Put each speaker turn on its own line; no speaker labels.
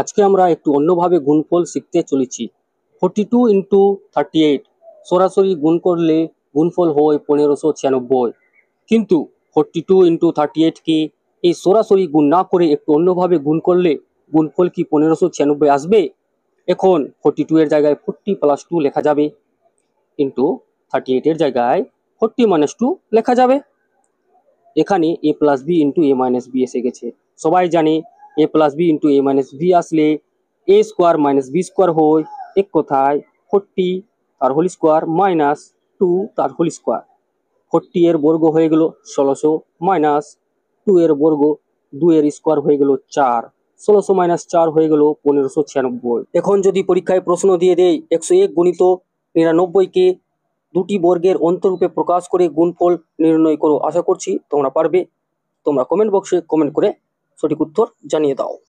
আজকে আমরা একটু অন্যভাবে গুণফল শিখতে চলেছি। 42 ইন্টু 38 সরাসরি গুণ করলে গুণফল হয় 1596, কিন্তু 42 ইন্টু 38কে এই সরাসরি গুণ না করে একটু অন্যভাবে গুণ করলে গুণফল কি 1596 আসবে? এখন 42 এর জায়গায় 40 প্লাস 2 লেখা যাবে, কিন্তু 38 এর জায়গায় 40 মাইনাস 2 লেখা যাবে। এখানে a plus b into a minus b এসে গেছে। সবাই জানে a plus b into a minus b আসলে a square minus b square হয়, এক কথায় 40 তার হোল স্কোয়ার মাইনাস 2 তার হোল স্কোয়ার। 40 এর বর্গ হয়ে গেল 1600 মাইনাস 2 এর বর্গ 2 এর স্কোয়ার হয়ে গেল 4, 1600 মাইনাস 4 হয়ে গেল 1596। এখন যদি পরীক্ষায় প্রশ্ন দিয়ে দেয় 101 গুণিত 99কে দুটি বর্গের অন্তরূপে প্রকাশ করে গুণফল নির্ণয় করো, আশা করছি তোমরা পারবে। তোমরা কমেন্ট বক্সে কমেন্ট করে সঠিক উত্তর জানিয়ে দাও।